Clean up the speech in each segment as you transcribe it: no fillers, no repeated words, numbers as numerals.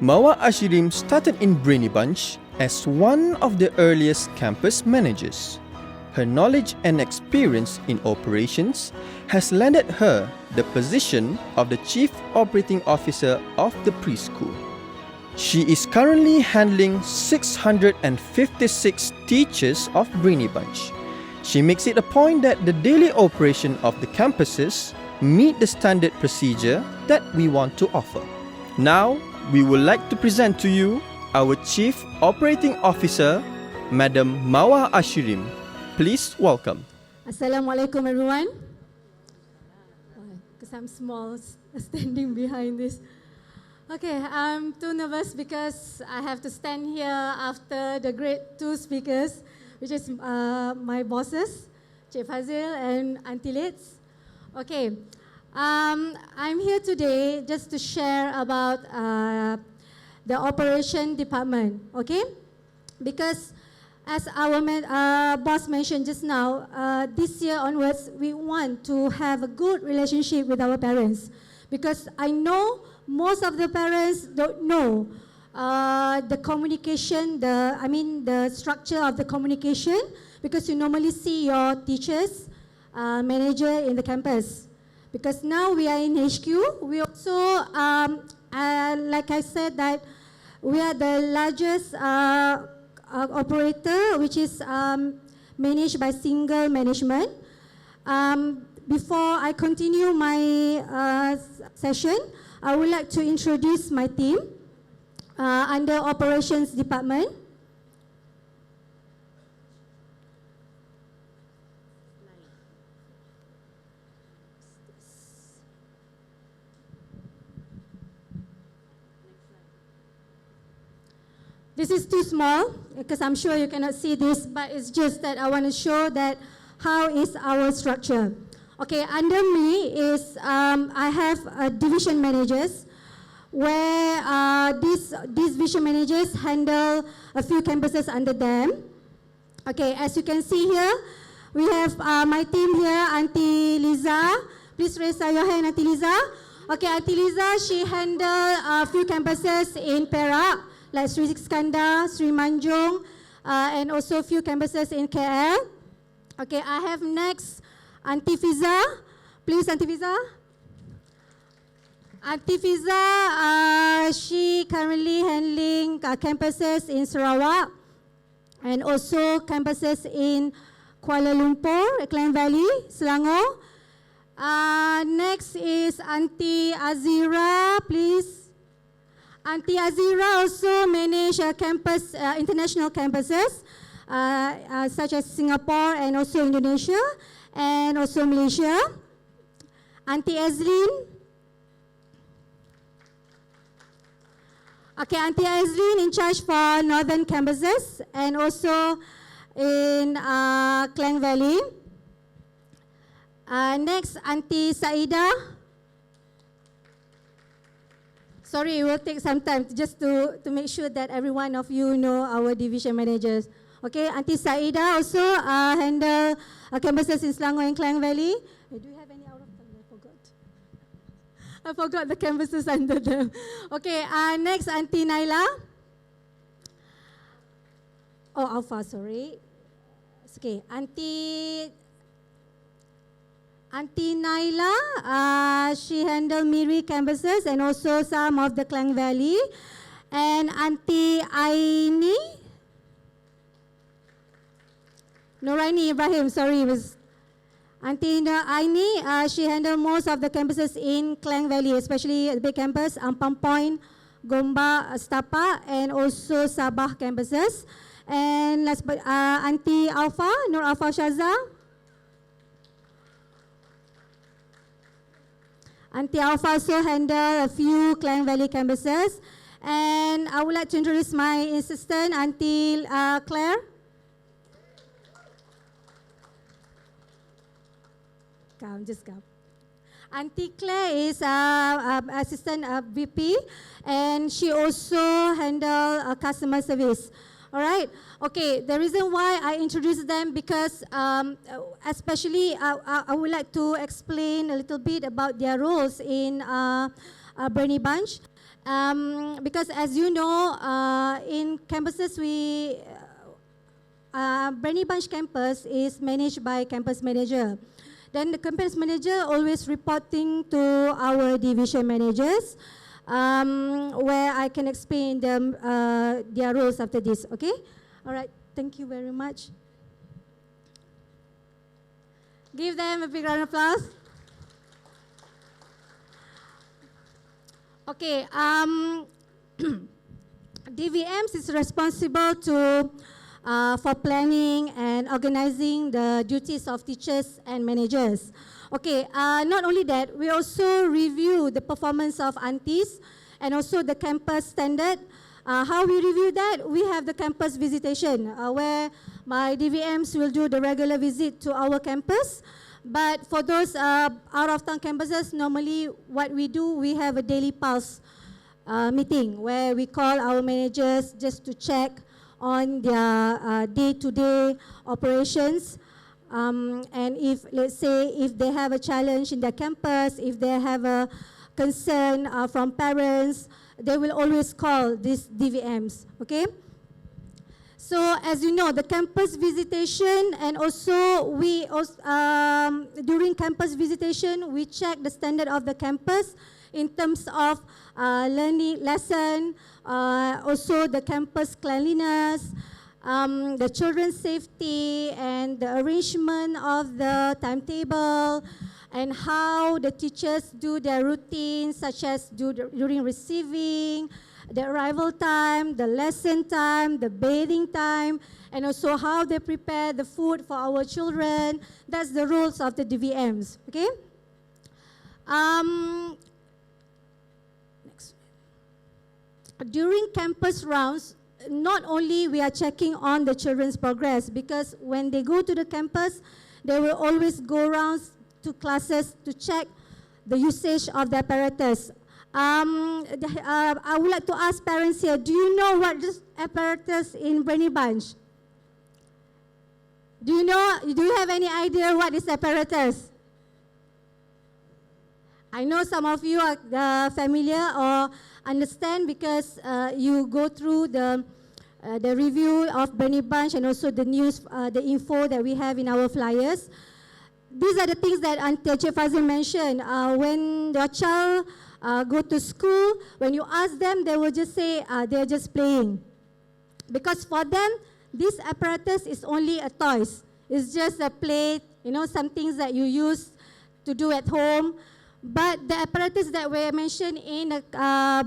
Mawar Ashireem started in Brainy Bunch as one of the earliest campus managers. Her knowledge and experience in operations has landed her the position of the Chief Operating Officer of the preschool. She is currently handling 656 teachers of Brainy Bunch. She makes it a point that the daily operation of the campuses meet the standard procedure that we want to offer. Now, we would like to present to you our Chief Operating Officer, Madam Mawar Ashireem. Please welcome. Assalamualaikum everyone. Because I'm small, standing behind this. Okay, I'm too nervous because I have to stand here after the grade 2 speakers, which is my bosses, Cik Fazil and Auntie Litz. Okay, I'm here today just to share about the operation department, okay? Because as our boss mentioned just now, this year onwards, we want to have a good relationship with our parents. Because I know most of the parents don't know the communication, the structure of the communication, because you normally see your teachers, manager in the campus. Because now we are in HQ, we also, like I said, that we are the largest operator, which is managed by single management. Before I continue my session, I would like to introduce my team under operations department. This is too small because I'm sure you cannot see this, but it's just that I want to show that how is our structure. Okay, under me is I have division managers where these division managers handle a few campuses under them. Okay, as you can see here, we have my team here, Auntie Liza. Please raise your hand, Auntie Liza. Okay, Auntie Liza, she handles a few campuses in Perak, like Sri Iskandar, Sri Manjung, and also a few campuses in KL. Okay, I have next Auntie Fiza. Please, Auntie Fiza. Auntie Fiza, she currently handling campuses in Sarawak and also campuses in Kuala Lumpur, Klang Valley, Selangor. Next is Auntie Azira, please. Auntie Azira also manage campus, international campuses, such as Singapore and also Indonesia, and also Malaysia. Auntie Azlin. Okay, Auntie Azlin in charge for northern campuses and also in Klang Valley. Next, Auntie Saida. Sorry, it will take some time just to make sure that every one of you know our division managers. Okay, Auntie Saida also handle campuses in Selangor and Klang Valley. Do you have any out of time? I forgot. I forgot the campuses under them. Okay, next Auntie Naila. Oh, Alpha, sorry. Okay, Auntie Naila, she handle Miri campuses and also some of the Klang Valley. And Auntie Aini, Noraini Ibrahim, sorry, was Auntie Aini, she handle most of the campuses in Klang Valley, especially the big campus, Ampang Point, Gombak, Stapa, and also Sabah campuses. And last but Auntie Alpha, Nur Alpha Shaza. Auntie Alpha also handle a few Klang Valley campuses. And I would like to introduce my assistant, Auntie Claire. Just come. Auntie Claire is assistant VP, and she also handle customer service. All right. Okay. The reason why I introduced them because especially I would like to explain a little bit about their roles in Brainy Bunch. Because as you know, in campuses, Brandy Bunch campus is managed by campus manager. Then the campus manager always reporting to our division managers, where I can explain them their roles after this. Okay, all right. Thank you very much. Give them a big round of applause. Okay, DVMs is responsible for planning and organizing the duties of teachers and managers. Okay, not only that, we also review the performance of aunties and also the campus standard. How we review that? We have the campus visitation, where my DVMs will do the regular visit to our campus. But for those out-of-town campuses, normally what we do, we have a daily pulse meeting where we call our managers just to check on their day-to-day operations. And if, let's say, if they have a challenge in their campus, if they have a concern from parents, they will always call these DVMs, okay? So as you know, the campus visitation, and also we also, during campus visitation, we check the standard of the campus in terms of learning lesson, also the campus cleanliness, the children's safety, and the arrangement of the timetable, and how the teachers do their routines, such as during receiving, the arrival time, the lesson time, the bathing time, and also how they prepare the food for our children. That's the rules of the DVMs, okay? Next. During campus rounds, not only we are checking on the children's progress, because when they go to the campus, they will always go around to classes to check the usage of the apparatus. I would like to ask parents here, do you know what this apparatus in Brandy Bunch? Do you have any idea what is apparatus? I know some of you are familiar or understand because you go through the review of Brandy Bunch and also the news, the info that we have in our flyers. These are the things that Auntie Fazil mentioned. When your child go to school, when you ask them, they will just say they're just playing. Because for them, this apparatus is only a toys. It's just a play, some things that you use to do at home. But the apparatus that were mentioned in the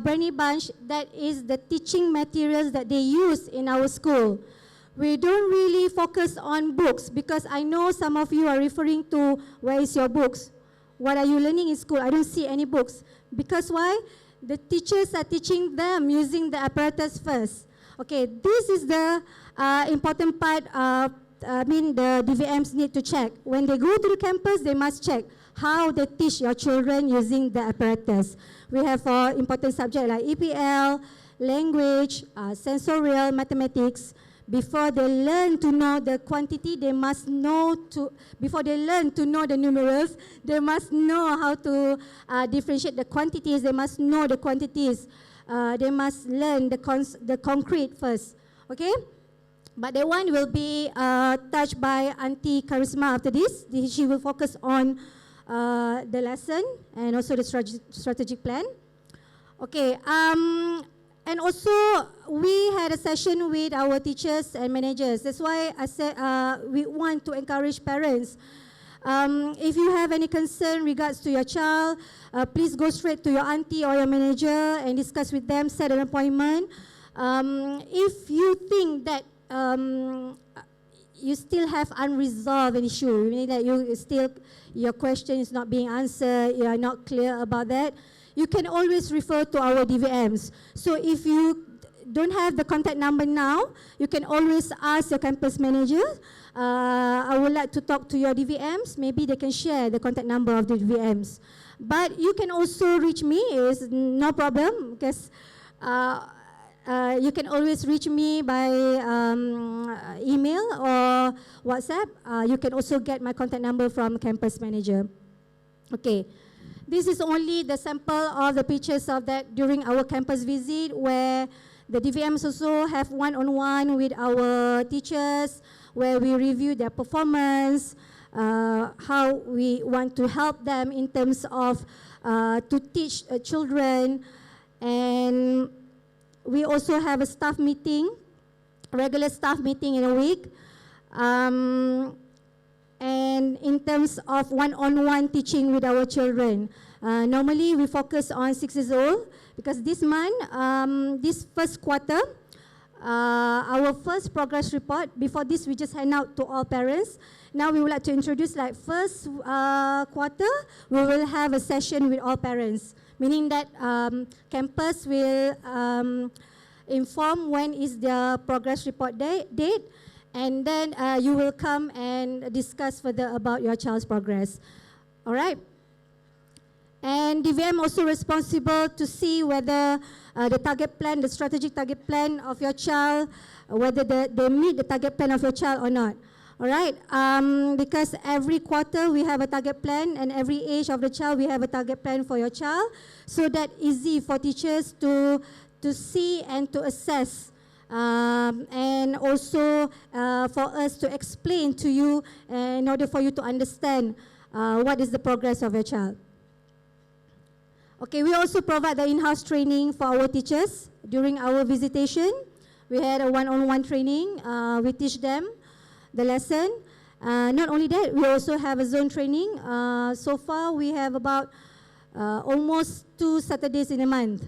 Brandy Bunch, that is the teaching materials that they use in our school. We don't really focus on books because I know some of you are referring to where is your books? What are you learning in school? I don't see any books. Because why? The teachers are teaching them using the apparatus first. Okay, this is the important part. The DVMs need to check. When they go to the campus, they must check how they teach your children using the apparatus. We have important subjects like EPL, language, sensorial, mathematics. Before they learn to know the quantity, they must know before they learn to know the numerals, they must know how to differentiate the quantities. They must know the quantities. They must learn the concrete first, okay? But the one will be touched by Auntie Charisma after this. She will focus on the lesson and also the strategic plan. Okay, and also, we had a session with our teachers and managers. That's why I said we want to encourage parents. If you have any concern regards to your child, please go straight to your auntie or your manager and discuss with them, set an appointment. If you think that you still have unresolved an issue, meaning that your question is not being answered, you are not clear about that, you can always refer to our DVMs. So if you don't have the contact number now, you can always ask your campus manager, I would like to talk to your DVMs. Maybe they can share the contact number of the DVMs. But you can also reach me, it's no problem, because you can always reach me by email or WhatsApp. You can also get my contact number from campus manager. Okay. This is only the sample of the pictures of that during our campus visit, where the DVMs also have one-on-one with our teachers, where we review their performance, how we want to help them in terms of to teach children. And we also have a staff meeting, regular staff meeting in a week. And in terms of one-on-one teaching with our children. Normally we focus on 6 years old, because this month, this first quarter, our first progress report, before this we just hand out to all parents. Now we would like to introduce, like, first quarter, we will have a session with all parents, meaning that campus will inform when is their progress report date, and then you will come and discuss further about your child's progress. All right? And DVM also responsible to see whether the target plan, the strategic target plan of your child, whether they meet the target plan of your child or not. All right? Because every quarter we have a target plan, and every age of the child we have a target plan for your child, so that easy for teachers to see and to assess. And also for us to explain to you in order for you to understand what is the progress of your child. Okay, we also provide the in-house training for our teachers during our visitation. We had a one-on-one training. We teach them the lesson. Not only that, we also have a zone training. So far, we have about almost 2 Saturdays in a month.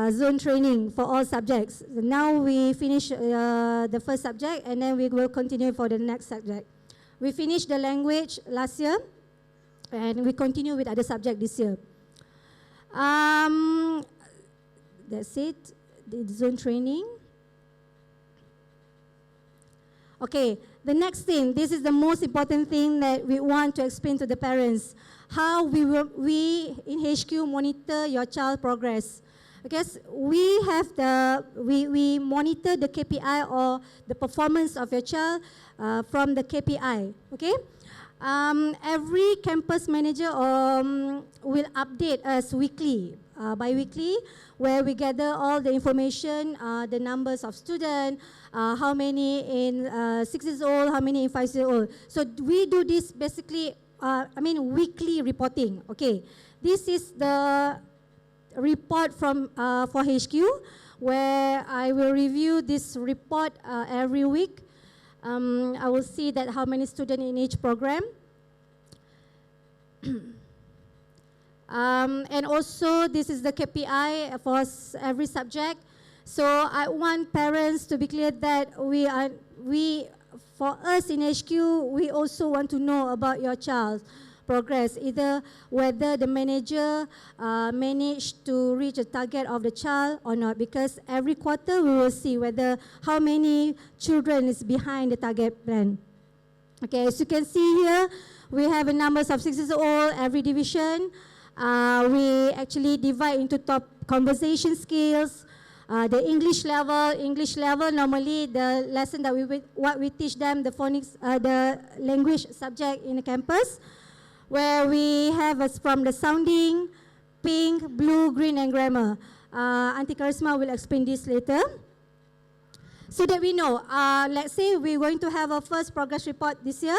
Zone training for all subjects. Now we finish the first subject, and then we will continue for the next subject. We finished the language last year, and we continue with other subjects this year. That's it, the zone training. Okay, the next thing, this is the most important thing that we want to explain to the parents. How we in HQ monitor your child progress. Because we monitor the KPI or the performance of your child from the KPI, okay? Every campus manager will update us weekly, bi-weekly, where we gather all the information, the numbers of students, how many in 6 years old, how many in 5 years old. So we do this basically, weekly reporting, okay? This is the report from for HQ, where I will review this report every week. I will see that how many students in each program. And also, this is the KPI for every subject. So I want parents to be clear that for us in HQ, we also want to know about your child's progress, either whether the manager managed to reach a target of the child or not, because every quarter we will see whether how many children is behind the target plan. Okay, as you can see here, we have a numbers of 6 years old, every division. We actually divide into top conversation skills, the English level, normally the lesson that we teach them, the phonics, the language subject in the campus, where we have us from the sounding, pink, blue, green, and grammar. Auntie Karisma will explain this later. So that we know, let's say we're going to have our first progress report this year.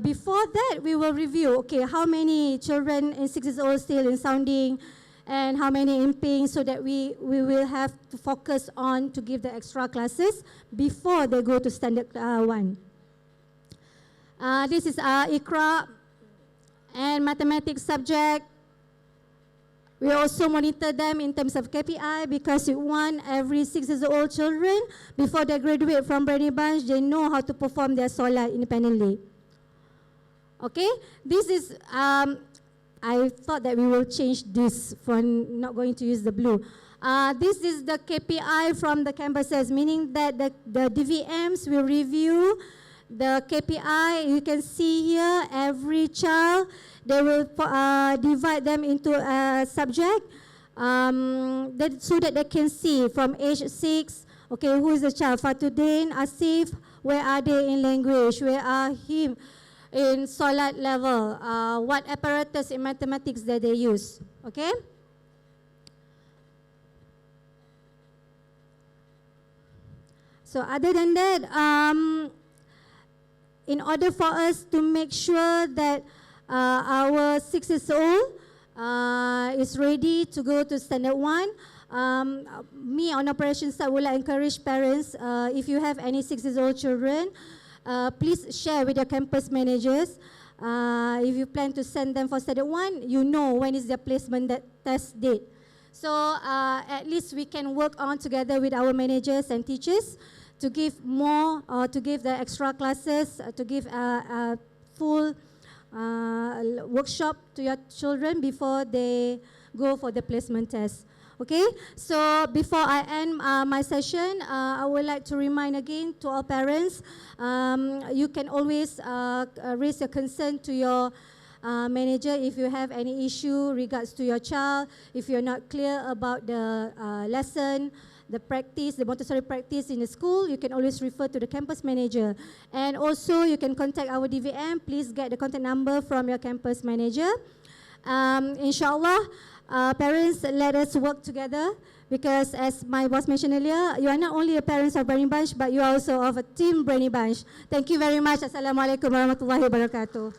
Before that, we will review, okay, how many children in 6 years old still in sounding, and how many in pink, so that we will have to focus on to give the extra classes before they go to standard 1. This is Iqra and mathematics subject. We also monitor them in terms of KPI, because we want every 6 years old children, before they graduate from Brani Bunch, they know how to perform their solat independently. Okay, this is, I thought that we will change this from not going to use the blue. This is the KPI from the campuses, meaning that the DVMs will review the KPI. You can see here, every child, they will divide them into a subject so that they can see from age 6, okay, who is the child? Fatuddin, Asif, where are they in language? Where are him? in solat level, what apparatus in mathematics that they use. Okay? So other than that, in order for us to make sure that our 6 years old is ready to go to standard 1, me on operations side would like encourage parents, if you have any 6 years old children, please share with your campus managers. If you plan to send them for standard 1, you know when is their placement test date. So at least we can work on together with our managers and teachers to give more, to give the extra classes, to give a full workshop to your children before they go for the placement test. Okay, so before I end my session, I would like to remind again to all parents, you can always raise your concern to your manager if you have any issue regards to your child, if you're not clear about the lesson, the practice, the Montessori practice in the school, you can always refer to the campus manager. And also you can contact our DVM, please get the contact number from your campus manager. Inshallah, parents, let us work together because as my boss mentioned earlier, you are not only a parents of Brainy Bunch, but you are also of a team Brainy Bunch. Thank you very much. Assalamualaikum warahmatullahi wabarakatuh.